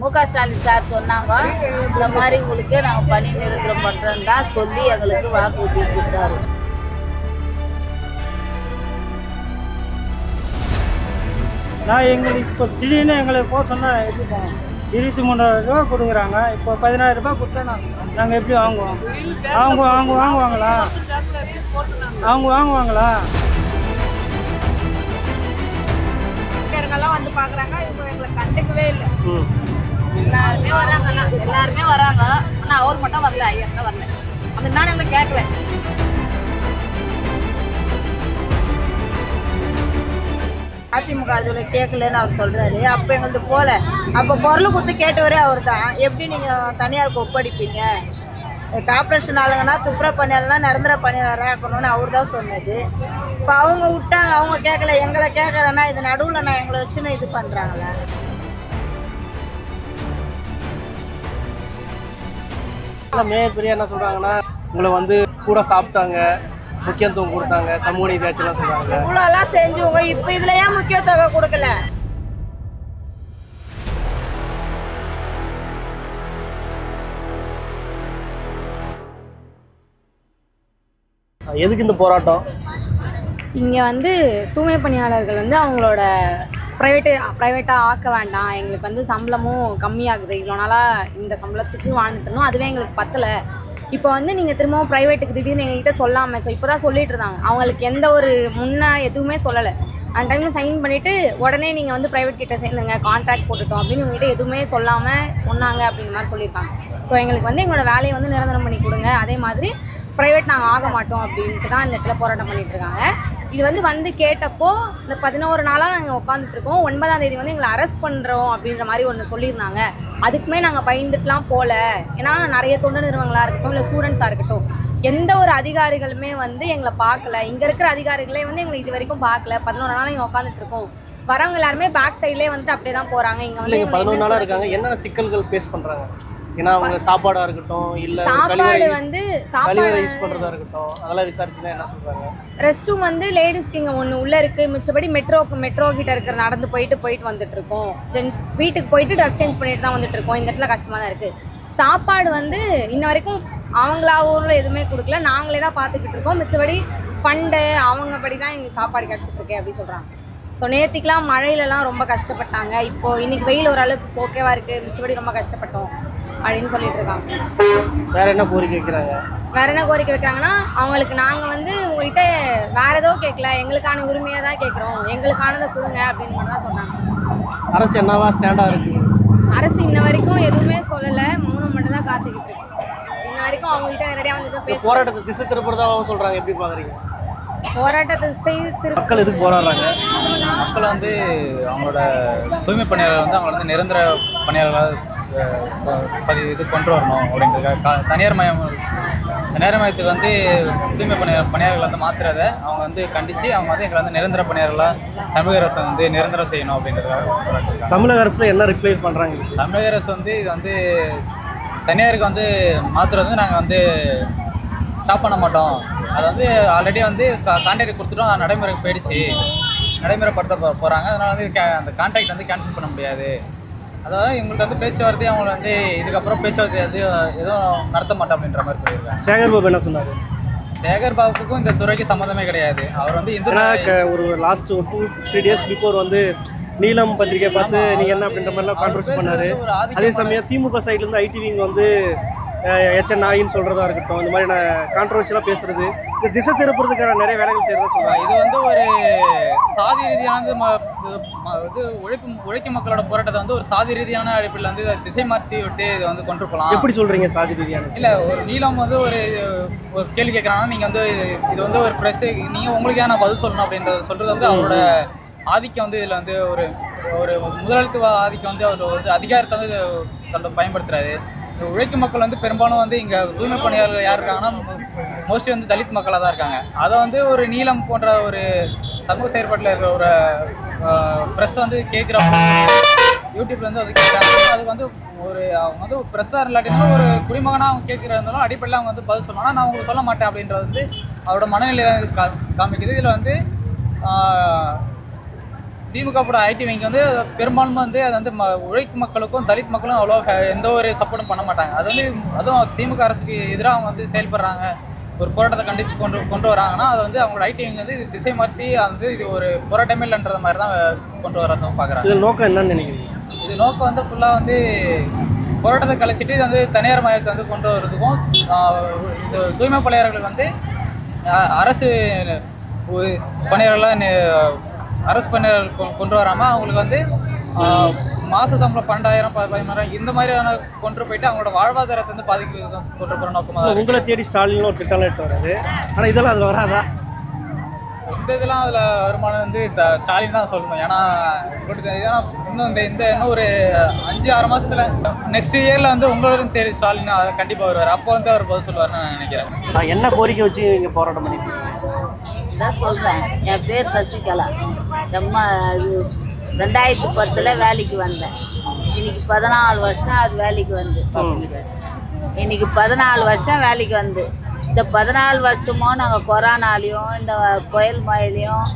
Stalin sir சொன்னாங்க, இந்த மாதிரி உங்களுக்கு நாங்கள் பணி நிரந்தரம் பண்ணுறோன்னு தான் சொல்லி எங்களுக்கு வாக்குறுதி கொடுத்தாரு. நான் எங்களுக்கு இப்போ திடீர்னு எங்களை போக சொன்னால் எப்படி போவோம்? 23,000 ரூபா கொடுக்குறாங்க. இப்போ 16,000 ரூபா கொடுத்தா நாங்கள் எப்படி வாங்குவோம்? அவங்க வாங்குவாங்களா? வந்து பார்க்குறாங்க, இவங்க எங்களை கண்டுக்கவே இல்லை. எல்லாருமே வராங்க, ஆனால் அவர் மட்டும் வரல, ஐயா வரல. அந்த நான் எங்களை கேட்கல. அதிமுக அதில் கேட்கலன்னு அவர் சொல்கிறாரு. அப்போ எங்களுக்கு போகல. அப்போ குரல் கொடுத்து கேட்டவரே அவர் தான். எப்படி நீங்கள் தனியாருக்கு ஒப்படைப்பீங்க? கார்பரேஷன் ஆளுங்கன்னா துப்புரவு பணியாளர்லாம் நிரந்தர பணியாளராக இருக்கணும்னு அவர் தான் சொன்னது. இப்போ அவங்க விட்டாங்க, அவங்க கேட்கல. எங்களை கேட்குறேன்னா இது நடுவில் நான் எங்களை வச்சுன்னு இது பண்ணுறாங்களே. மேயர் பெரிய என்ன சொல்கிறாங்கன்னா, உங்களை வந்து கூட சாப்பிட்டாங்க, முக்கியத்துவம் கொடுத்தாங்க, சமூக நீதியாச்சுலாம் சொல்கிறாங்க. இவ்வளோலாம் செஞ்சுவங்க, இப்போ இதில் ஏன் முக்கியத்துவம் கொடுக்கல? எதுக்கு இந்த போராட்டம்? இங்கே வந்து தூய்மை பணியாளர்கள் வந்து அவங்களோட ப்ரைவேட்டாக ஆக்க வேண்டாம், எங்களுக்கு வந்து சம்பளமும் கம்மியாகுது, இவ்வளோ நாளாக இந்த சம்பளத்துக்கு வாழ்ந்துட்டு இருந்தோம், அதுவே எங்களுக்கு பத்தலை. இப்போ வந்து நீங்கள் திரும்பவும் ப்ரைவேட்டுக்கு திடீர்னு எங்ககிட்ட சொல்லாமல் இப்போ தான் சொல்லிட்டு இருந்தாங்க. அவங்களுக்கு எந்த ஒரு எதுவுமே சொல்லலை. அந்த டைமில் சைன் பண்ணிவிட்டு உடனே நீங்கள் வந்து ப்ரைவேட் கிட்ட சேர்ந்துங்க, கான்ட்ராக்ட் போட்டுட்டோம் அப்படின்னு உங்கள்கிட்ட எதுவுமே சொல்லாமல் சொன்னாங்க அப்படிங்கிற மாதிரி சொல்லியிருக்காங்க. ஸோ எங்களுக்கு வந்து எங்களோட வேலையை வந்து நிரந்தரம் பண்ணி கொடுங்க, அதே மாதிரி ப்ரைவேட் நாங்கள் ஆக மாட்டோம் அப்படின்ட்டு தான் இந்த இடத்துல போராட்டம் பண்ணிகிட்ருக்காங்க. இது வந்து கேட்டப்போ இந்த 11 நாளாக நாங்கள் உட்காந்துட்ருக்கோம். 9ஆம் தேதி வந்து எங்களை அரெஸ்ட் பண்ணுறோம் அப்படின்ற மாதிரி ஒன்று சொல்லியிருந்தாங்க. அதுக்குமே நாங்கள் பயந்துட்டுலாம் போகல. ஏன்னா நிறைய தொண்டு நிறுவனங்களாக இருக்கட்டும், இல்லை ஸ்டூடெண்ட்ஸாக இருக்கட்டும், எந்த ஒரு அதிகாரிகளுமே வந்து எங்களை பார்க்கல. இங்கே இருக்கிற அதிகாரிகளே வந்து எங்களை இது வரைக்கும் பார்க்கல. 11 நாளாக இங்கே உட்காந்துட்ருக்கோம். வரவங்க எல்லாருமே பேக் சைட்லேயே வந்துட்டு அப்படியே தான் போகிறாங்க. இங்கே வந்து 11 நாளாக இருக்காங்க. என்னென்ன சிக்கல்கள் ஃபேஸ் பண்ணுறாங்க? ஏன்னா அவங்க சாப்பாடாக இருக்கட்டும், இல்லை சாப்பாடு வந்து சாப்பாடு யூஸ் பண்ணுறதா இருக்கட்டும், அதெல்லாம் விசாரிச்சுன்னா என்ன சொல்கிறாங்க? ரெஸ்ட் ரூம் வந்து லேடிஸ்க்கு இங்கே ஒன்று உள்ளே இருக்குது. மிச்சபடி மெட்ரோ கிட்ட இருக்கிற நடந்து போயிட்டு வந்துட்டுருக்கோம். ஜென்ஸ் வீட்டுக்கு போயிட்டு ட்ரெஸ் சேஞ்ச் பண்ணிட்டு தான் வந்துட்டுருக்கோம். இந்த இடத்துல கஷ்டமாக தான் இருக்குது. சாப்பாடு வந்து இன்ன வரைக்கும் அவங்களா ஊரில் எதுவுமே கொடுக்கல, நாங்களே தான் பார்த்துக்கிட்டு இருக்கோம். மிச்சபடி ஃபண்டு அவங்க படி தான் எங்களுக்கு சாப்பாடு கிடச்சிட்ருக்கேன் அப்படின்னு சொல்கிறாங்க. ஸோ நேற்றுக்கெலாம் மழையிலலாம் ரொம்ப கஷ்டப்பட்டாங்க. இப்போது இன்றைக்கி வெயில் ஓரளவுக்கு ஓகேவாக இருக்குது, மிச்சபடி ரொம்ப கஷ்டப்பட்டோம் அப்படின்னு சொல்லிட்டு இருக்காங்க. வேற என்ன கோரிக்கை வைக்கிறாங்க? வேற என்ன கோரிக்கை வைக்கிறாங்கன்னா, அவங்களுக்கு நாங்கள் வந்து உங்ககிட்ட வேற ஏதோ கேட்கல, எங்களுக்கான உரிமையை தான் கேட்குறோம், எங்களுக்கானதை கொடுங்க அப்படின்னு மட்டும் தான் சொன்னாங்க. அரசு என்னவா ஸ்டாண்டாக இருக்கு? அரசு இன்ன வரைக்கும் எதுவுமே சொல்லலை, மௌனம் மட்டும் தான் காத்துக்கிட்டு இருக்கு. இன்ன வரைக்கும் அவங்ககிட்ட நேரடியாக வந்து பேச போராட்டத்தை திசை திருப்புறதாகவும் சொல்கிறாங்க. எப்படி பார்க்குறீங்க? போராட்டத்தை மக்கள் எதுக்கு போராடுறாங்க? மக்கள் வந்து அவங்களோட தூய்மை பணியாளர் வந்து அவங்கள வந்து நிரந்தர பணியாளர்களாக இது கொண்டு வரணும் அப்படின்றதுக்காக தனியார் மயத்துக்கு வந்து தூய்மை பணியாளர்கள் வந்து மாற்றுறதை அவங்க வந்து கண்டித்து அவங்க வந்து எங்களை வந்து நிரந்தர பணியாளர்களாக தமிழக அரசு வந்து நிரந்தரம் செய்யணும் அப்படின்றதுக்காக. தமிழக அரசில் என்ன ரிப்ளை பண்ணுறாங்க? தமிழக அரசு வந்து இது வந்து தனியாருக்கு வந்து மாற்றுறது வந்து நாங்கள் வந்து ஸ்டாப் பண்ண மாட்டோம். அது வந்து ஆல்ரெடி வந்து கான்ட்ராக்ட் கொடுத்துட்டோம், நடைமுறைக்கு போயிடுச்சு, நடைமுறைப்படுத்த போகிறாங்க. அதனால் வந்து அந்த கான்ட்ராக்ட் வந்து கேன்சல் பண்ண முடியாது. அதாவது இவங்கள்ட்ட வந்து பேச்சுவார்த்தை அவங்க வந்து இதுக்கப்புறம் பேச்சுவார்த்தை வந்து எதுவும் நடத்த மாட்டோம் அப்படின்ற மாதிரி சொல்லியிருக்காங்க. சேகர் பாபு என்ன சொன்னார்? சேகர் பாபுக்கும் இந்த துறைக்கு சம்மந்தமே கிடையாது. அவர் வந்து இந்த ஒரு லாஸ்ட் 2-3 டேஸ் பிஃபோர் வந்து நீலம் பத்திரிகை பார்த்து நீங்கள் என்ன அப்படின்ற மாதிரிலாம் கான்ட்ரவர்சி பண்ணார். அதே சமயம் திமுக சைட்லேருந்து ஐடி விங் வந்து நாயின்னு சொல்கிறதா இருக்கட்டும், இந்த மாதிரியான கான்ட்ரவர்சியெலாம் பேசுகிறது, இந்த திசை திருப்புறதுக்கான நிறைய வேலைகள் செய்கிறதா சொல்லுவாங்க. இது வந்து ஒரு சாதி ரீதியானது இது உழைக்கும் மக்களோட போராட்டத்தை வந்து ஒரு சாதி ரீதியான அடிப்படையில் வந்து திசை மாற்றி விட்டு இதை வந்து கொண்டு போகலாம். எப்படி சொல்கிறீங்க சாதி ரீதியான? இல்லை, ஒரு நீளம் வந்து ஒரு கேள்வி கேட்குறாங்கன்னா நீங்கள் வந்து இது வந்து ஒரு ப்ரெஸ், நீங்கள் உங்களுக்கு நான் பதில் சொல்லணும் அப்படின்றத சொல்கிறது வந்து அவரோட ஆதிக்கம் வந்து இதில் வந்து ஒரு முதலாளித்துவ ஆதிக்கம் வந்து அவர் வந்து அதிகாரத்தை வந்து பயன்படுத்துகிறாரு. உழைக்கும் மக்கள் வந்து பெரும்பாலும் வந்து இங்கே தூய்மை பணியாளர்கள் யார் இருக்காங்கன்னா மோஸ்ட்லி வந்து தலித் மக்களாக தான் இருக்காங்க. அதை வந்து ஒரு நீளம் போன்ற ஒரு சமூக செயற்பாட்டில் இருக்கிற ஒரு ப்ரெஸ் வந்து கேட்குறப்ப யூடியூப்ல வந்து அது கேட்குறாங்க. அதுக்கு வந்து அவங்க வந்து ப்ரெஸ்ஸாக இல்லாட்டினா ஒரு குடிமகனாக அவங்க கேட்குறதுனாலும் அடிப்படையில் அவங்க வந்து பதில் சொல்லணும். நான் உங்களுக்கு சொல்ல மாட்டேன் அப்படின்றது வந்து அவரோட மனநிலையை காமிக்குது. இதில் வந்து திமுக போட ஐடி விங் வந்து பெரும்பான்மை வந்து அது வந்து உழைக்கும் மக்களுக்கும் தலித் மக்களும் அவ்வளோ எந்த ஒரு சப்போர்ட்டும் பண்ண மாட்டாங்க. அது வந்து அதுவும் திமுக அரசுக்கு எதிராக அவங்க வந்து செயல்படுறாங்க, ஒரு போராட்டத்தை கண்டித்து கொண்டு வராங்கன்னா அது வந்து அவங்களோட ஐடி விங் வந்து திசை மாற்றி வந்து இது ஒரு போராட்டமே இல்லைன்ற மாதிரி தான் கொண்டு வரதும் பார்க்குறாங்க. இது நோக்கம் என்னன்னு நினைக்கிறீங்க? இது நோக்கம் வந்து ஃபுல்லாக வந்து போராட்டத்தை கழிச்சிட்டு இது வந்து தனியார் மையத்தை வந்து கொண்டு வரதுக்கும் இது தூய்மை பணியாளர்களுக்கு வந்து அரசு பணியாளர்களாக அரசு பணியாளர்கள் கொண்டு வராமல் அவங்களுக்கு வந்து மாத சம்பளம் 12,000 15,000 இந்த மாதிரியான கொண்டு போயிட்டு அவங்களோட வாழ்வாதாரத்தை வந்து பாதிக்க கொண்டு போகிற நோக்கமாக. உங்களை தேடி ஸ்டாலின் ஒரு திட்டம்லாம் எடுத்து வராது, ஆனால் இதெல்லாம் அதில் வராதா? இந்த இதெல்லாம் அதில் வருமானம் வந்து ஸ்டாலின் தான் சொல்லணும். ஏன்னா இன்னும் இன்னும் ஒரு 5-6 மாதத்தில் நெக்ஸ்ட் இயரில் வந்து உங்களோட தேடி ஸ்டாலின் அதை கண்டிப்பாக வருவார். அப்போ வந்து அவர் பதில் சொல்லுவார்னு நான் நினைக்கிறேன். என்ன கோரிக்கை வச்சு நீங்கள் போராட்டம் பண்ணிட்டு தான் சொல்கிறேன். என் பேர் சசிகலா. இது 2010 வேலைக்கு வந்தேன். இன்னைக்கு 14 வருஷம் அது வேலைக்கு வந்து. இன்னைக்கு 14 வருஷம் வேலைக்கு வந்து இந்த 14 வருஷமும் நாங்கள் கொரோனாலையும் இந்த புயல் மழையிலையும்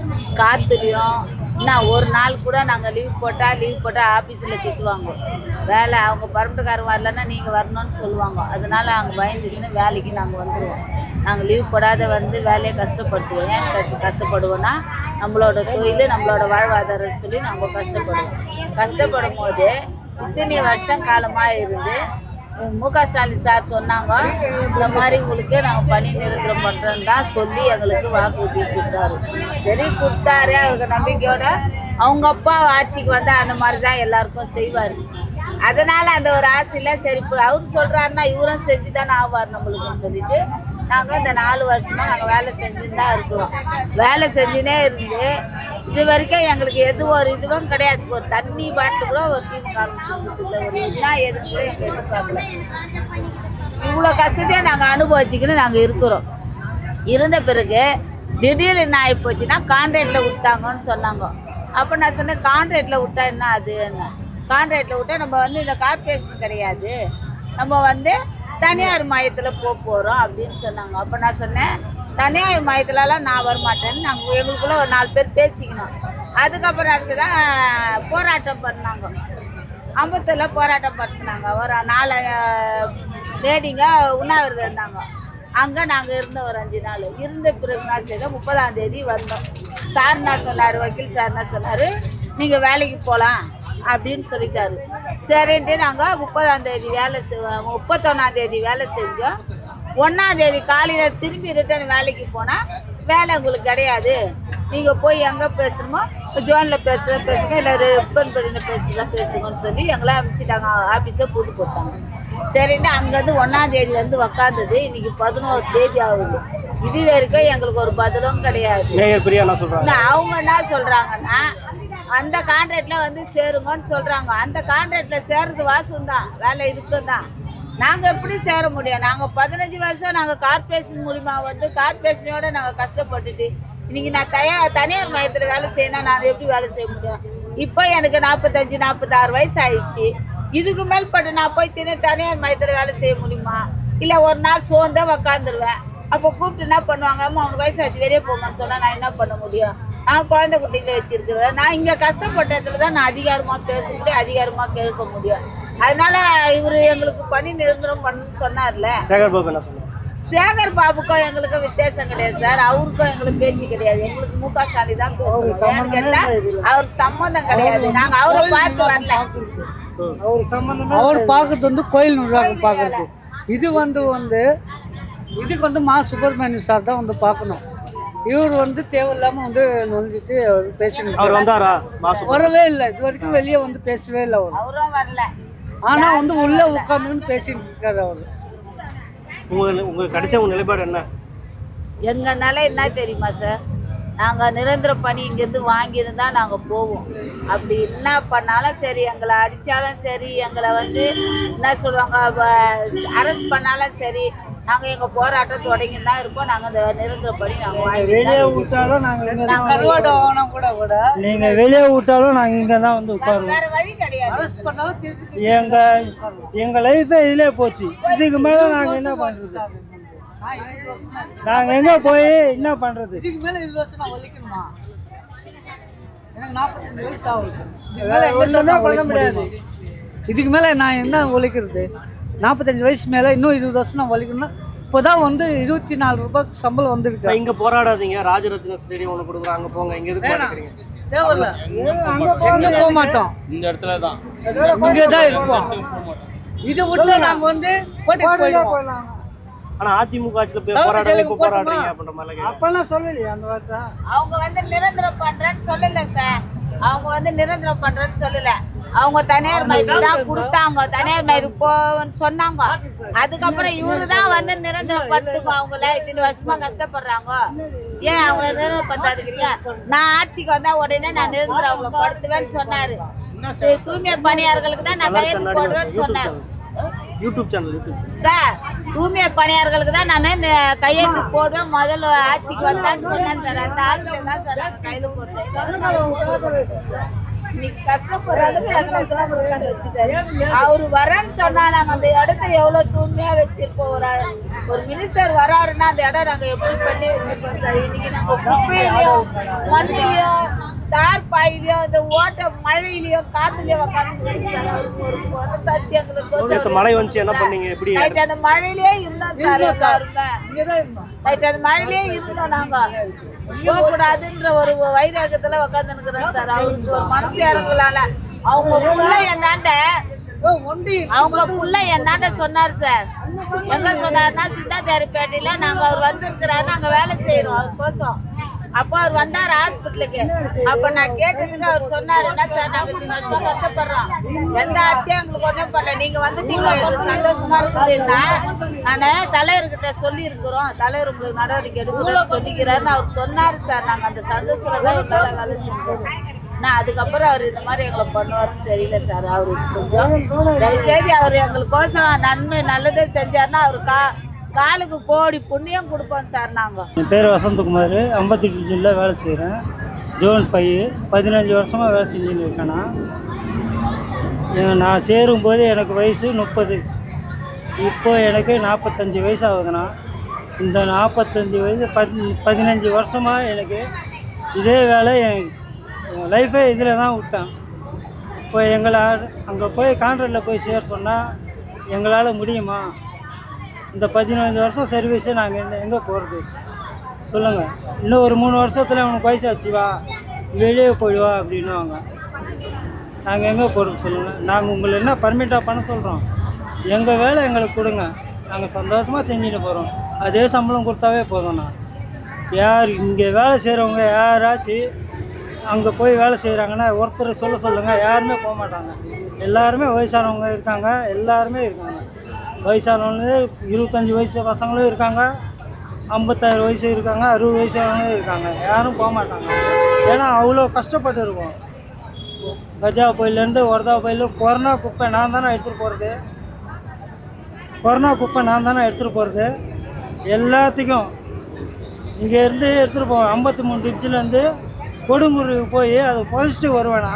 காற்றுலையும் இன்னும் ஒரு நாள் கூட நாங்கள் லீவ் போட்டால் ஆஃபீஸில் திட்டுவாங்க. வேலை அவங்க பரம்பரைக்காரர் வரலன்னா நீங்கள் வரணும்னு சொல்லுவாங்க. அதனால் அவங்க பயந்துக்கின்னு வேலைக்கு நாங்கள் வந்துடுவோம். நாங்கள் லீவ் போடாத வந்து வேலையை கஷ்டப்படுத்துவோம். ஏன் கஷ்டப்படுவோன்னா நம்மளோட தொழில் நம்மளோட வாழ்வாதாரம்னு சொல்லி நம்ம கஷ்டப்படும் போது இத்தனை வருஷம் காலமாக இருந்து முக ஸ்டாலின் சார் சொன்னாங்க, இந்த மாதிரி உங்களுக்கு நாங்கள் பணி நிரந்தரம் பண்ணுறோன்னு தான் சொல்லி எங்களுக்கு வாக்குறுதி கொடுத்தாரு. சரி கொடுத்தாரு, அவருக்கு நம்பிக்கையோட அவங்க அப்பா ஆட்சிக்கு வந்தால் அந்த மாதிரி தான் எல்லாருக்கும் செய்வார். அதனால் அந்த ஒரு ஆசையில் சரி அவர் சொல்கிறாருன்னா இவரும் செஞ்சு தானே ஆவார் நம்மளுக்குன்னு சொல்லிட்டு நாங்கள் இந்த 4 வருஷமாக நாங்கள் வேலை செஞ்சுன்னு தான் இருக்கிறோம். வேலை செஞ்சுனே இருந்து இது வரைக்கும் எங்களுக்கு ஒரு இதுவும் கிடையாது. ஒரு தண்ணி பாட்டில் கூட ஒரு திமுக ஒரு என்ன எதுன்னு கூட எங்கள் எதிர்பார்க்கல. இவ்வளோ கஷ்டத்தையே நாங்கள் அனுபவிச்சுக்கின்னு நாங்கள் இருக்கிறோம். இருந்த பிறகு திடீர்னு என்ன ஆகி போச்சுன்னா கான்ட்ராக்டில் விட்டாங்கன்னு சொன்னாங்க. அப்போ நான் சொன்னேன், கான்ட்ராக்டில் விட்டா என்ன அதுன்னு. கான்ட்ராக்டில் விட்டால் நம்ம வந்து இந்த கார்பரேஷன் கிடையாது, நம்ம வந்து தனியார் மையத்தில் போகிறோம் அப்படின்னு சொன்னாங்க. அப்போ நான் சொன்னேன், தனியார் மையத்துலலாம் நான் வரமாட்டேன்னு நாங்கள் எங்களுக்குள்ளே ஒரு 4 பேர் பேசிக்கணும். அதுக்கப்புறம் நினச்சிதான் போராட்டம் பண்ணாங்க. அம்பத்தூரில் போராட்டம் பண்ணினாங்க. ஒரு 4 லேடிங்க உண்ணாவிரதம் இருந்தாங்க. அங்கே நாங்கள் இருந்தோம் ஒரு 5 நாள். இருந்த பிறகு நான் செய்தோம் 30ஆம் தேதி வந்தோம். சார் என்ன சொன்னார், வக்கீல் சார் என்ன சொன்னார், நீங்கள் வேலைக்கு போகலாம் அப்படின்னு சொல்லிட்டாரு. சரின்ட்டு நாங்கள் 30ஆம் தேதி வேலை 31ஆம் தேதி வேலை செஞ்சோம். 1ஆம் தேதி காலையில் திரும்பி ரிட்டர்ன் வேலைக்கு போனால் வேலை உங்களுக்கு கிடையாது, நீங்கள் போய் எங்கே பேசணுமோ ஜோனில் பேசுங்க, இல்லை ரிப்பன் பண்ணியில் பேசுங்கன்னு சொல்லி எங்களை அனுப்பிச்சிட்டாங்க. ஆஃபீஸை பூட்டு போட்டாங்க. சரின்ட்டு அங்கேருந்து 1ஆம் தேதி வந்து உக்காந்தது. இன்றைக்கி 11 தேதி ஆகுது. இது வரைக்கும் எங்களுக்கு ஒரு பதிலும் கிடையாது. அவங்க என்ன சொல்கிறாங்கன்னா அந்த கான்ட்ராக்டில் வந்து சேருங்கன்னு சொல்கிறாங்க. அந்த கான்ட்ராக்டில் சேர்றது வாசம் தான், வேலை இருக்கும் தான். நாங்கள் எப்படி சேர முடியும்? நாங்கள் 15 வருஷம் நாங்கள் கார்பரேஷன் மூலிமா வந்து கார்பரேஷனோடு நாங்கள் கஷ்டப்பட்டுட்டு இன்றைக்கி நான் தனியார் மையத்தில் வேலை செய்யணும். நான் எப்படி வேலை செய்ய முடியும்? இப்போ எனக்கு 45-46 வயசு ஆயிடுச்சு. இதுக்கு மேல்பட்டு நான் போய் தனியார் மையத்தில் வேலை செய்ய முடியுமா? இல்லை ஒரு நாள் சோர்ந்தே உக்காந்துருவேன். அப்போ கூப்பிட்டு என்ன பண்ணுவாங்க, அம்மா அவங்க வயசாச்சு வெளியே போங்கன்னு சொன்னால் நான் என்ன பண்ண முடியும்? நான் குழந்தை குட்டிகளை வச்சுருக்கிறேன். நான் இங்கே கஷ்டப்பட்ட இடத்துல தான் நான் அதிகாரமாக பேச முடியும், அதிகாரமாக கேட்க முடியும். அதனால இவர் எங்களுக்கு பணி நிரந்தரம் பண்ணணும்னு சொன்னார்ல. சேகர் பாபுக்கும் எங்களுக்கு வித்தியாசம் கிடையாது சார். அவருக்கும் எங்களுக்கு பேச்சு கிடையாது. எங்களுக்கு முக ஸ்டாலின் தான் பேசுவோம். கேட்டால் அவர் சம்மந்தம் கிடையாது. நாங்கள் அவரை பார்த்து வரல. அவர் பார்க்கறது வந்து கோயில் நிர்வாகம் பார்க்கறது. இது வந்து இதுக்கு வந்து மா சுப்பிரமணியம் சார் தான் வந்து பார்க்கணும். இவர் வந்து தேவையில்லாமல் வந்து நொஞ்சிட்டு பேசணும். அவர் வந்தாரா? வரவே இல்லை, இது வரைக்கும் வெளியே வந்து பேசவே இல்லை. அவரும் வரல. ஆனால் வந்து உள்ளே உட்காந்துன்னு பேசிட்டு இருக்காரு அவர். உங்களுக்கு கடைசியாக உங்கள் நிலைப்பாடு என்ன? எங்கள் நிலை என்ன தெரியுமா சார்? நாங்கள் நிரந்தர பணி இங்கேருந்து வாங்கியிருந்தா நாங்கள் போவோம். அப்படி என்ன பண்ணாலும் சரி, எங்களை அடித்தாலும் சரி, எங்களை வந்து என்ன சொல்லுவாங்க அரெஸ்ட் பண்ணாலும் சரி, நாங்கள் எங்கள் போராட்டம் தொடங்கி தான் இருப்போம். நாங்கள் இந்த நிரந்தர பணி நாங்கள் வெளியே விட்டாலும் நாங்கள் கருவாடு ஆகணும் கூட நீங்கள் வெளியே விட்டாலும் நாங்கள் இங்கே தான் வந்து உட்காருவோம். வேறு வழி கிடையாது. அரெஸ்ட் பண்ணாலும் எங்கள் லைஃபே இதிலே போச்சு. இதுக்கு மேலே நாங்கள் என்ன பண்ணுறது? நாங்கள் எங்கே போய் என்ன பண்ணுறது? இதுக்கு மேலே 20 வருஷம் நான் வலிக்கணுமா? எனக்கு 45 வயசு ஆகுது. இதுக்கு மேலே நான் என்ன உழைக்கிறது? 45 வயசு மேலே இன்னும் 20 வருஷம் நான் உழைக்கணும்னா இப்போதான் வந்து 24 ரூபாய்க்கு சம்பளம் வந்துருக்கு. இங்க போராடாதீங்க, ராஜரத்ன ஸ்டேடியம் ஒன்று கொடுக்குறோம், அங்க போங்க. இங்க எதுக்கு போராடுறீங்க? தேவையில்ல, எங்க போக மாட்டோம், இந்த இடத்துல தான் இங்கே தான் இருப்போம். இதை விட்டு நாங்க வந்து கோட்டைக்கு போயிடுவோம். ஆனா அதிமுக ஆட்சியில போய் போராடுறீங்க, இப்போ போராடுறீங்க அப்படின்ற மாதிரி அப்பெல்லாம் சொல்லலையே அந்த வார்த்தை. அவங்க வந்து நிரந்தரம் பண்றேன்னு சொல்லல சார். அவங்க வந்து நிரந்தரம் பண்றேன்னு சொல்லல. அவங்க தனியார் மயிருக்கு தான் கொடுத்தாங்க, தனியார் மயிருக்கு போன்னு சொன்னாங்க. அதுக்கப்புறம் இவரு தான் வந்து நிரந்தரம் படுத்துக்கோ, அவங்கள இத்தனை வருஷமா கஷ்டப்படுறாங்க, ஏன் அவங்கள நிரந்தரம் படுத்தாதுக்கிறீங்க? நான் ஆட்சிக்கு வந்தா உடனே நான் நிரந்தரம் அவங்கள படுத்துவேன்னு சொன்னாரு. தூய்மை பணியாளர்களுக்கு தான் நான் கையெழுத்து போடுவேன்னு சொன்னாரு. யூடியூப் சேனல் சார், தூய்மை பணியாளர்களுக்கு தான் நான் கையெழுத்து போடுவேன் முதல்ல ஆட்சிக்கு வந்தான்னு சொன்னேன் சார். அந்த ஆட்சியில தான் சார் நான் கைது போட்டேன். இன்னைக்கு கஷ்டப்படுறாங்க வச்சுட்டாரு. அவரு வரேன்னு சொன்னா நாங்க அந்த இடத்த எவ்வளவு தூய்மையா வச்சிருப்போம். ஒரு மினிஸ்டர் வராருன்னா அந்த இடம் நாங்க எப்படி பண்ணி வச்சிருப்போம் சார். இன்னைக்கு நாங்க குப்பையிலயோ மண்ணிலையோ தார்பாயிலையோ இந்த ஓட்ட மழையிலயோ காத்துலயோ உட்காந்து ஒரு மனசாட்சி எங்களுக்கு மழை வந்துச்சு, என்ன பண்ணீங்க? எப்படி நைட் அந்த மழையிலேயே இருந்தோம் சார். நைட் அந்த மழையிலேயே இருந்தோம். நாங்க போகக்கூடாதுன்ற ஒரு வைராகத்துல உட்காந்துருக்கிறோம் சார். அவருக்கு ஒரு மனசு இறங்கலால அவங்க புள்ள என்னாண்ட சொன்னார் சார். எங்க சொன்னாருன்னா சிந்தாதியாரிப்பேட்டையில நாங்க அவர் வந்திருக்கிறாரு, நாங்க வேலை செய்யறோம் அவர் கோசம். அப்போ அவர் வந்தார் ஹாஸ்பிட்டலுக்கு. அப்ப நான் கேட்டதுக்கு அவர் சொன்னாரு, என்ன சார் நாங்க 3 வருஷமா கஷ்டப்படுறோம், எந்த ஆட்சியும் எங்களுக்கு ஒன்றும் பண்ணல, நீங்க வந்துட்டீங்க எங்களுக்கு சந்தோஷமா இருக்குதுன்னா நான் தலைவர்கிட்ட சொல்லி இருக்கிறோம், தலைவர் உங்களுக்கு நடவடிக்கை எடுக்கிறேன்னு சொல்லிக்கிறாருன்னு அவர் சொன்னாரு சார். நாங்க அந்த சந்தோஷத்துல தான் ஒரு நாள் வேலை செஞ்சோம். நான் அதுக்கப்புறம் அவர் இந்த மாதிரி எங்களை பண்ணுவார்னு தெரியல சார். அவரு கொஞ்சம் தயவுசெய்து அவர் எங்களுக்கோசம் நன்மை நல்லதே செஞ்சாருன்னா அவரு காலுக்கு கோடி புண்ணியம் கொடுப்போம் சார். நாங்கள் என் பேர் வசந்தகுமார், 58 டிவிஷனில் வேலை செய்கிறேன். ஜோன் 5 15 வருஷமாக வேலை செஞ்சுன்னு இருக்கேன்னா. நான் சேரும்போது எனக்கு வயசு 30, இப்போ எனக்கு 45 வயசு ஆகுதுண்ணா. இந்த 45 வயசு 15 வருஷமாக எனக்கு இதே வேலை, என் லைஃபே இதில் தான் விட்டேன். இப்போ எங்களை அங்கே போய் கான்ட்ராக்டில் போய் சேர சொன்னால் எங்களால் முடியுமா? இந்த 15 வருஷம் சர்வீஸை நாங்கள் எங்கே போகிறது சொல்லுங்கள்? இன்னும் ஒரு 3 வருஷத்தில் உனக்கு வயசாச்சு, வா வெளியே போயிடுவா அப்படின்னுவாங்க. நாங்கள் எங்கே போகிறது சொல்லுங்கள்? நாங்கள் உங்களை என்ன பர்மிட்டாக பண்ண சொல்கிறோம்? எங்கள் வேலை எங்களுக்கு கொடுங்க, நாங்கள் சந்தோஷமாக செஞ்சுட்டு போகிறோம். அதே சம்பளம் கொடுத்தாவே போதும்ண்ணா. யார் இங்கே வேலை செய்கிறவங்க யாராச்சும் அங்கே போய் வேலை செய்கிறாங்கன்னா ஒருத்தர் சொல்லுங்கள், யாருமே போக மாட்டாங்க. எல்லாருமே வயசானவங்க இருக்காங்க, எல்லாருமே இருக்காங்க. வயசானவங்க 25 வயசு பசங்களும் இருக்காங்க, 56 வயசு இருக்காங்க, 60 வயசானவங்களும் இருக்காங்க. யாரும் போக மாட்டாங்க. ஏன்னா அவ்வளோ கஷ்டப்பட்டு இருக்கோம். கஜா புயலேருந்து வரதா புயல், கொரோனா குப்பை நான் தானே எடுத்துகிட்டு போகிறது. கொரோனா குப்பை நான் தானே எடுத்துகிட்டு போகிறது. எல்லாத்துக்கும் இங்கேருந்து எடுத்துகிட்டு போவேன். 53 டிவிஷன்லேருந்து கொடுங்கூருக்கு போய் அது பாசிட்டிவ் வருவேனா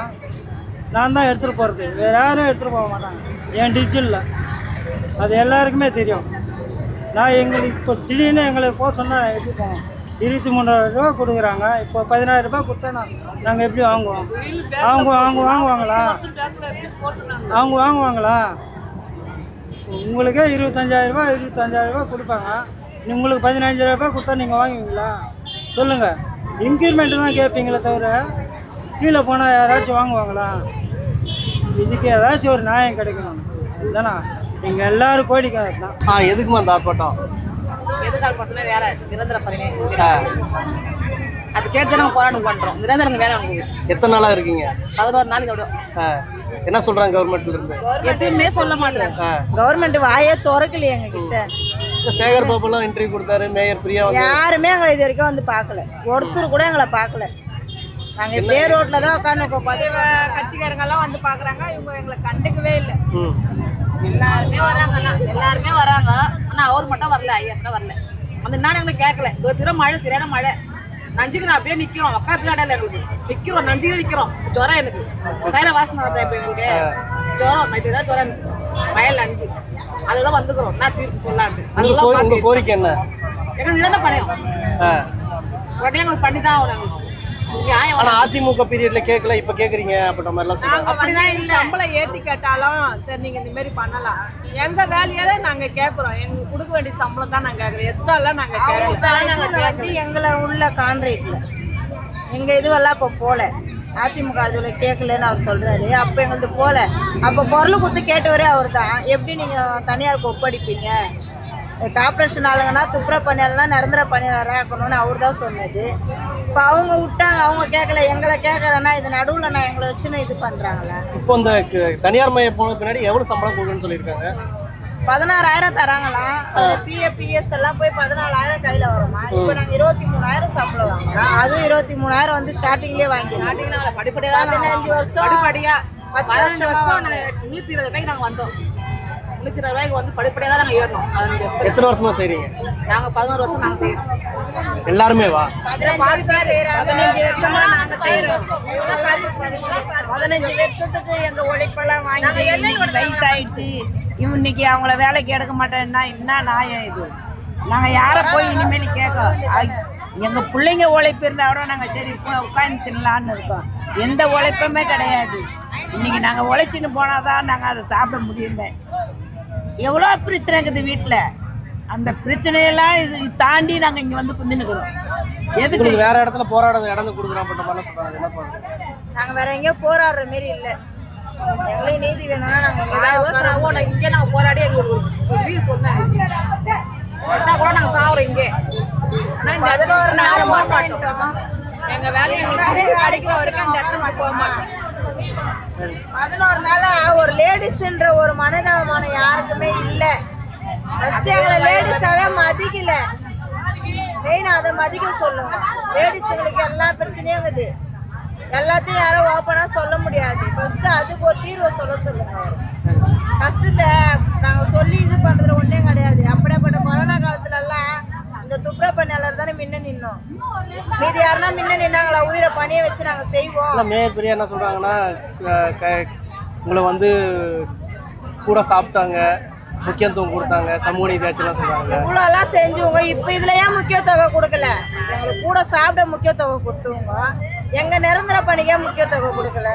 நான் தான் எடுத்துகிட்டு போகிறது, வேறு யாரும் எடுத்துகிட்டு போக மாட்டாங்க என் டிவிஷனில். அது எல்லாருக்குமே தெரியும். நான் எங்களுக்கு இப்போ திடீர்னு எங்களை போக சொன்னால் எப்படி போவோம்? 23,000 ரூபா கொடுக்குறாங்க, இப்போ 16,000 ரூபா கொடுத்தா நாங்கள் எப்படி வாங்குவோம்? வாங்குவாங்களா? அவங்க வாங்குவாங்களா? உங்களுக்கே 25,000 ரூபா கொடுப்பாங்க, உங்களுக்கு 15,000 ரூபா கொடுத்தா நீங்கள் வாங்குவீங்களா சொல்லுங்கள்? இன்க்ரிமெண்ட்டு தான் கேட்பீங்களே தவிர கீழே போனால் யாராச்சும் வாங்குவாங்களா? இதுக்கு ஏதாச்சும் ஒரு நியாயம் கிடைக்கணும். அதுதானா நீங்கள் எல்லோரும் கோடிக்காக தான். எதுக்குமா அந்த ஆர்ப்பாட்டம்? எதுக்கால் பண்ணல வேலை நிரந்தர பணி அது கேட்டு நாங்கள் போராட்டம் பண்ணுறோம். நிரந்தரம் வேலை உங்களுக்கு. எத்தனை நாளாக இருக்கீங்க? 11 நாளைக்கு அப்படியே. என்ன சொல்கிறாங்க கவர்மெண்ட்ல இருந்து? எதுவுமே சொல்ல மாட்டேன். கவர்மெண்ட் வாயே திறக்கலையே எங்க கிட்ட. சேகர் பாபுலாம் இன்டர்வியூ கொடுத்தாரு, மேயர் பிரியா யாருமே எங்களை இது வரைக்கும் வந்து பார்க்கல, ஒருத்தர் கூட எங்களை பார்க்கல. நாங்கள் இப்படியே ரோட்டில் தான் உட்காந்து கட்சிக்காரங்கெல்லாம் வந்து பார்க்குறாங்க, இவங்க எங்களை கண்டுக்கவே இல்லை. எல்லாருமே வராங்கண்ணா, எல்லாருமே வராங்க. ஆனால் அவர் மட்டும் வரல, ஐயா மட்டும் வரல. அந்த நாள் எங்களுக்கு கேட்கல. ஒரு தினம் மழை, சரியான மழை. நஞ்சுக்கு நான் அப்படியே நிற்கிறோம், உட்காந்து இடம் எங்களுக்கு நிற்கிறோம், நஞ்சுக்கு நிற்கிறோம். ஜுரம் எனக்கு தைல வாசனை வருதா இப்போ எங்களுக்கு ஜுரம், நைட்டு தான் ஜுரம், வயல் நஞ்சு. அதெல்லாம் வந்துக்கிறோம். நான் தீர்ப்பு சொல்லாண்டு. அதெல்லாம் கோரிக்கை என்ன? எங்க நிரந்தர பணையம் உடனே எங்களுக்கு பண்ணி தான் ஆகணும். எங்களுக்கு நியாயம் ஆனா அதிமுக பீரியட்ல கேட்கல, இப்ப கேக்குறீங்க அப்படின்ற மாதிரி எல்லாம் சொல்றாங்க. அப்படிதான் இல்ல. சம்பளம் ஏத்தி கேட்டாலும் சரி நீங்க இந்த மாதிரி பண்ணலாம், எங்க வேலையால நாங்க கேக்குறோம், எங்களுக்கு கொடுக்க வேண்டிய சம்பளம் தான் நாங்க கேக்குறோம், எக்ஸ்ட்ரா எல்லாம் நாங்க கேட்கல. எங்களை உள்ள கான்ட்ராக்ட்ல எங்க இதுவெல்லாம் இப்போ போல அதிமுக இதுல கேட்கலன்னு அவர் சொல்றாரு. அப்போ எங்களுக்கு போல அப்போ குரல் குத்து கேட்டவரே அவர் தான். எப்படி நீங்க தனியாருக்கு ஒப்படைப்பீங்க, கார்பரேஷன் ஆளுங்கன்னா துப்புரவு பணியாளர்னா நிரந்தர பணியாளராக ஆக்கணும்னு அவர் தான் சொன்னது. இப்போ அவங்க விட்டாங்க, அவங்க கேட்கல, எங்களை கேட்கறேன்னா இது நடுவில் நான் எங்களை வச்சுன்னு இது பண்ணுறாங்களே. இப்போ இந்த தனியார் மையம் போன பின்னாடி எவ்வளவு சம்பளம் கொடுக்குன்னு சொல்லியிருக்காங்க? 16,000 தராங்களாம். பிஎஃப் பிஎஸ் எல்லாம் போய் 14,000 கையில் வருமா. இப்போ நாங்கள் 23,000 சம்பளம் வாங்குறோம். அதுவும் 23,000 வந்து ஸ்டார்டிங்லேயே வாங்கிடுவோம். படிப்படியாக 15 வருஷம் படிப்படியா 12 வருஷம் நாங்கள் 120 ரூபாய்க்கு நாங்கள் வந்தோம். 120 ரூபாய்க்கு வந்து படிப்படியாக தான் நாங்கள் ஏறணும். 15 வருஷம். எத்தனை வருஷமா செய்றீங்க? நாங்கள் 11 வருஷம் நாங்கள் செய்யறோம். எல்லாருமே வா 15 வருஷம் செய்கிறாங்க. 15 வருஷமா நாங்க செய்யறோம். 15 வருஷத்துக்கு எங்க உழைப்பெல்லாம் வாங்கி வயசாயிடுச்சு. இன்னைக்கு அவங்கள வேலைக்கு எடுக்க மாட்டேன்னா என்ன நியாயம் இது? நாங்க யாரை போய் இனிமேல் கேட்க? எங்க பிள்ளைங்க உழைப்பு இருந்தா கூட நாங்க சரி உட்காந்து தின்னலான்னு இருக்கோம். எந்த உழைப்புமே கிடையாது. இன்னைக்கு நாங்க உழைச்சின்னு போனாதான் நாங்க அதை சாப்பிட முடியல. எவ்வளோ பிரச்சனை இருக்குது வீட்டில். அந்த பிரச்சனையெல்லாம் இது தாண்டி நாங்க இங்க வந்து குந்தினுக்கிறோம். எதுக்கு வேற இடத்துல போராட இடம் கொடுக்குறோம் அப்படின்ற மாதிரி சொல்றாங்க. என்ன பண்ணுறது? நாங்கள் வேற எங்கேயோ போராடுற மாரி இல்லை. எங்களே நீதி வேணும்னா நாங்கள் இங்கே நாங்கள் போராடி எங்களுக்கு சொன்னேன் கூட நாங்கள் சாப்பிட்றோம். இங்கே 11 நாள் போக மாட்டோம். எங்க வேலையை எங்களுக்கு கிடைக்கிற வரைக்கும் அந்த இடத்துக்கு போக மாட்டோம். 11 நாளா ஒரு லேடிஸ்ன்ற ஒரு மனிதாபிமானம் யாருக்குமே இல்லை. ஃபர்ஸ்ட் எங்களை லேடிஸாவே மதிக்கல. மெயினாக அதை மதிக்க சொல்லுங்க. லேடிஸுங்களுக்கு எல்லா பிரச்சனையும் இருக்குது. எல்லாத்தையும் யாரும் ஓப்பனாக சொல்ல முடியாது. ஃபர்ஸ்ட் அதுக்கு ஒரு தீர்வை சொல்லுங்க. கஷ்டத்தை நாங்கள் சொல்லி இது பண்ணுறது ஒன்றே கிடையாது. அப்படியேப்பட்ட கொரோனா காலத்துலலாம் இந்த துப்புரவு பணியாளர் தானே முன்ன நின்னோம். மீதி யாருன்னா முன்ன நின்னாங்களா? உயிரை பணியை வச்சு நாங்கள் செய்வோம். மேயர் என்ன சொல்றாங்கன்னா உங்களை வந்து கூட சாப்பிட்டாங்க, முக்கியத்துவம் கொடுத்தாங்க, சமூக நீதி ஆட்சிலாம் சொல்றாங்க. இவ்வளோலாம் செஞ்சுவங்க. இப்போ இதில் ஏன் முக்கியத்தொகை கொடுக்கல? எங்களுக்கு கூட சாப்பிட முக்கியத்தொகை கொடுத்துவங்க. எங்க நிரந்தர பணிக்கே முக்கியத்தொகை கொடுக்கல.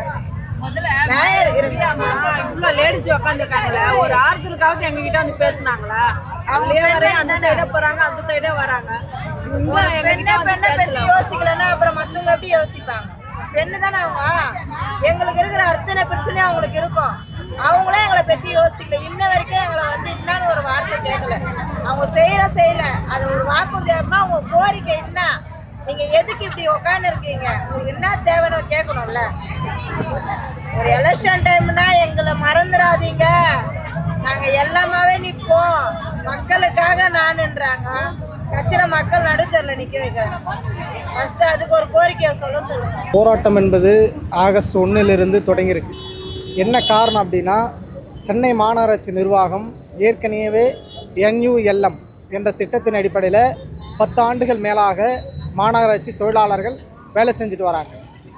மேயர் இவ்வளோ லேடிஸ் உட்காந்துருக்காங்களே, ஒரு ஆறுதலுக்காவது எங்ககிட்ட வந்து பேசுனாங்களா? அவங்க அந்த சைடே போறாங்க, அந்த சைடே வராங்க. பெண்ணை பத்தி யோசிக்கலன்னா அப்புறம் மற்றவங்க எப்படி யோசிப்பாங்க? பெண்ணு தானே அவங்க. எங்களுக்கு இருக்கிற அத்தனை பிரச்சனையும் அவங்களுக்கு இருக்கும். அவங்களே எங்களை பற்றி யோசிக்கல. இன்ன வரைக்கும் எங்களை வந்து என்னன்னு ஒரு வார்த்தை கேட்கல. அவங்க செய்யல அது ஒரு வாக்குறுதி. அவங்க கோரிக்கை என்ன? நீங்கள் எதுக்கு இப்படி உட்காந்து இருக்கீங்க? உங்களுக்கு என்ன தேவைன்னு கேட்கணும்ல. ஒரு எலெக்ஷன் டைம்னா எங்களை மறந்துடாதீங்க, நாங்கள் எல்லாமே நிற்போம், மக்களுக்காக நானுன்றாங்க. கட்சியில மக்கள் நடுத்தரில் நிற்க வைக்கிறாங்க. ஃபஸ்ட்டு அதுக்கு ஒரு கோரிக்கையை சொல்லுங்க. போராட்டம் என்பது ஆகஸ்ட் 1 தொடங்கியிருக்கு. என்ன காரணம் அப்படின்னா, சென்னை மாநகராட்சி நிர்வாகம் ஏற்கனவே NULM என்ற திட்டத்தின் அடிப்படையில் 10 ஆண்டுகள் மேலாக மாநகராட்சி தொழிலாளர்கள் வேலை செஞ்சுட்டு வராங்க.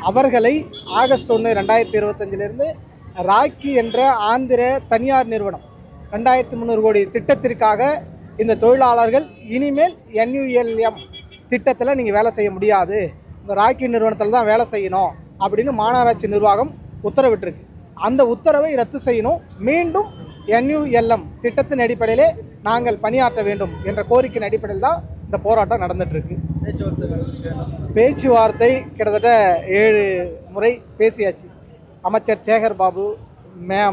அவர்களை ஆகஸ்ட் 1, 2025 ராக்கி என்ற ஆந்திர தனியார் நிறுவனம் 2300 கோடி திட்டத்திற்காக இந்த தொழிலாளர்கள் இனிமேல் NULM திட்டத்தில் நீங்கள் வேலை செய்ய முடியாது, இந்த ராக்கி நிறுவனத்தில் தான் வேலை செய்யணும் அப்படின்னு மாநகராட்சி நிர்வாகம் உத்தரவிட்டிருக்கு. அந்த உத்தரவை ரத்து செய்யணும். மீண்டும் NULM திட்டத்தின் அடிப்படையிலே நாங்கள் பணியாற்ற வேண்டும் என்ற கோரிக்கையின் அடிப்படையில் தான் இந்த போராட்டம் நடந்துகிட்ருக்கு. பேச்சுவார்த்தை கிட்டத்தட்ட 7 முறை பேசியாச்சு. அமைச்சர் சேகர் பாபு,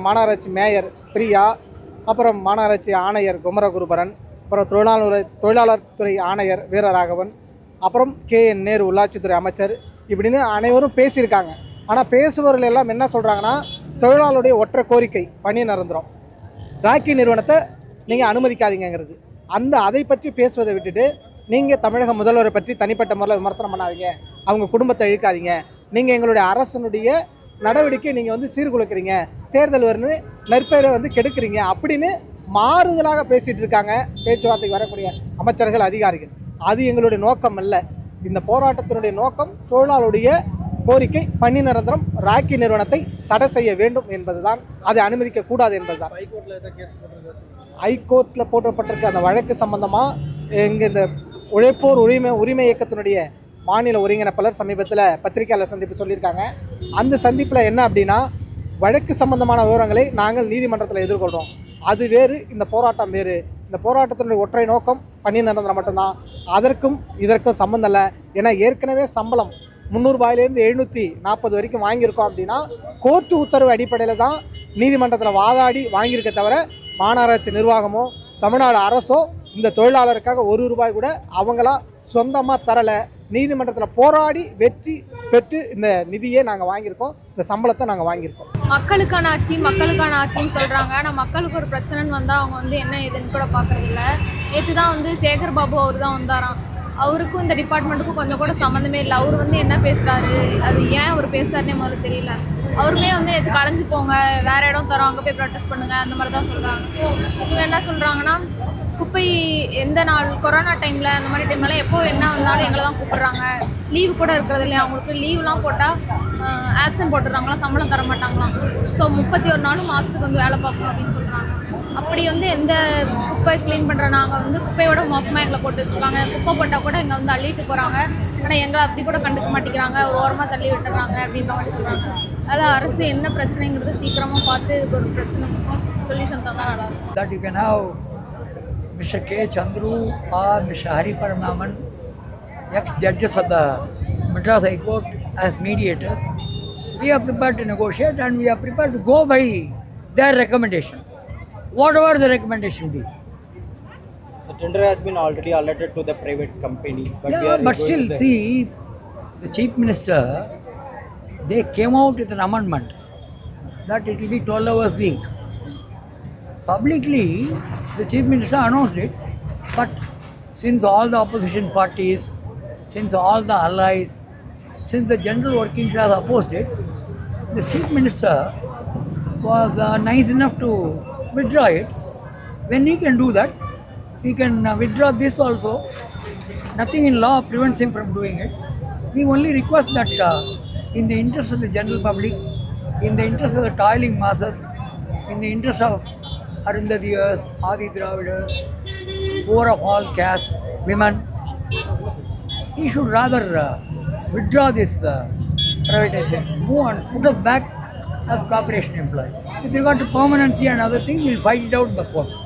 மாநகராட்சி மேயர் பிரியா, அப்புறம் மாநகராட்சி ஆணையர் குமரகுருபரன், அப்புறம் தொழிலாளர் துறை ஆணையர் வீரராகவன், அப்புறம் KN நேரு உள்ளாட்சித்துறை அமைச்சர், இப்படின்னு அனைவரும் பேசியிருக்காங்க. ஆனால் பேசுபவர்கள் எல்லாம் என்ன சொல்கிறாங்கன்னா, தொழிலாளருடைய ஒற்றை கோரிக்கை பணி நிரந்தரம், ராக்கி நிறுவனத்தை நீங்கள் அனுமதிக்காதீங்கிறது. அதை பற்றி பேசுவதை விட்டுட்டு நீங்கள் தமிழக முதல்வரை பற்றி தனிப்பட்ட முறையில் விமர்சனம் பண்ணாதீங்க, அவங்க குடும்பத்தை இழுக்காதீங்க, நீங்கள் எங்களுடைய அரசனுடைய நடவடிக்கை நீங்கள் வந்து சீர்குலைக்கிறீங்க, தேர்தல் வருன்னு நற்பெயரை வந்து கெடுக்கிறீங்க அப்படின்னு மாறுதலாக பேசிகிட்டு இருக்காங்க பேச்சுவார்த்தைக்கு வரக்கூடிய அமைச்சர்கள், அதிகாரிகள். அது எங்களுடைய நோக்கம் அல்ல. இந்த போராட்டத்தினுடைய நோக்கம் தொழிலாளருடைய கோரிக்கை பணி நிரந்தரம், ராக்கி நிறுவனத்தை தடை செய்ய வேண்டும் என்பதுதான், அதை அனுமதிக்க கூடாது என்பதுதான். ஹைகோர்ட்டில் போட்டப்பட்டிருக்க அந்த வழக்கு சம்பந்தமாக எங்கள் இந்த உழைப்போர் உரிமை இயக்கத்தினுடைய மாநில ஒருங்கிணைப்பாளர் சமீபத்தில் பத்திரிகையாளர் சந்திப்பு சொல்லியிருக்காங்க. அந்த சந்திப்பில் என்ன அப்படின்னா, வழக்கு சம்பந்தமான விவரங்களை நாங்கள் நீதிமன்றத்தில் எதிர்கொள்கிறோம், அது வேறு, இந்த போராட்டம் வேறு. இந்த போராட்டத்தினுடைய ஒற்றை நோக்கம் பணி நிரந்தரம் மட்டும்தான், அதற்கும் இதற்கும் சம்மந்தம் இல்லை. ஏன்னா ஏற்கனவே சம்பளம் 300 ரூபாயிலேருந்து 740 வரைக்கும் வாங்கியிருக்கோம் அப்படின்னா கோர்ட்டு உத்தரவு அடிப்படையில் தான் நீதிமன்றத்தில் வாதாடி வாங்கியிருக்க தவிர மாநகராட்சி நிர்வாகமோ தமிழ்நாடு அரசோ இந்த தொழிலாளருக்காக 1 ரூபாய் கூட அவங்களா சொந்தமாக தரலை. நீதிமன்றத்தில் போராடி வெற்றி பெற்று இந்த நிதியை நாங்கள் வாங்கியிருக்கோம், இந்த சம்பளத்தை நாங்கள் வாங்கியிருக்கோம். மக்களுக்கான ஆட்சின்னு சொல்கிறாங்க. ஆனால் மக்களுக்கு ஒரு பிரச்சனைன்னு வந்தால் அவங்க வந்து என்ன ஏதுன்னு கூட பார்க்குறதில்ல. நேற்று தான் வந்து சேகர் பாபு அவர் தான் வந்தாராம். அவருக்கும் இந்த டிபார்ட்மெண்ட்டுக்கும் கொஞ்சம் கூட சம்மந்தமே இல்லை. அவர் வந்து என்ன பேசுகிறாரு, அது ஏன் அவர் பேசுகிறாருன்னே முதல்ல தெரியல. அவருமே வந்து நேற்று கலைஞ்சு போங்க, வேறு இடம் தரோம், அங்கே போய் ப்ரொட்டஸ்ட் பண்ணுங்கள், அந்த மாதிரி தான் சொல்கிறாங்க. இவங்க என்ன சொல்கிறாங்கன்னா, குப்பை எந்த நாள் கொரோனா டைமில் அந்த மாதிரி டைம்லாம் எப்போ என்ன வந்தாலும் எங்களை தான் கூப்பிட்றாங்க. லீவு கூட இருக்கிறது இல்லையா, அவங்களுக்கு லீவ்லாம் போட்டால் ஆக்ஷன் போட்டுடுறாங்களாம், சம்பளம் தர மாட்டாங்களாம். ஸோ 31 நாளும் மாதத்துக்கு வந்து வேலை பார்க்கணும் அப்படின்னு சொல்கிறாங்க. அப்படி வந்து எந்த குப்பை க்ளீன் பண்ணுற நாங்கள் வந்து குப்பையோட மோசமாக எங்களை போட்டு வச்சுருக்காங்க. குப்பை போட்டால் கூட எங்களை வந்து அள்ளிட்டு போகிறாங்க, ஆனால் எங்களை அப்படி கூட கண்டுக்க மாட்டேங்கிறாங்க, ஒரு ஓரமாக தள்ளி விட்டுறாங்க அப்படின்ற மாதிரி சொல்கிறாங்க. அதில் அரசு என்ன பிரச்சனைங்கிறது சீக்கிரமாக பார்த்து இதுக்கு ஒரு பிரச்சனை சொல்யூஷன் தந்தால் நல்லாயிருக்கும். That you can have Mr. K. Chandru or Mr. Hari Paranaman, ex-judges of the Madras High Court, as mediators. We are prepared to negotiate and we are prepared to go by their recommendations, whatever the recommendation be. The tender has been already allotted to the private company. But still, see, the Chief Minister, they came out with an amendment that it will be 12 hours week. Publicly, the Chief Minister announced it, but since all the opposition parties, since all the allies, since the general working class opposed it, the Chief Minister was nice enough to withdraw it. When he can do that, he can withdraw this also. Nothing in law prevents him from doing it. We only request that in the interest of the general public, in the interest of the toiling masses, in the interest of Arundhadiyas, Adi Dravidas, poor of all castes, women, he should rather withdraw this privatization, move and put us back as corporation employees. With regard to permanency and other things, we'll fight it out in the courts.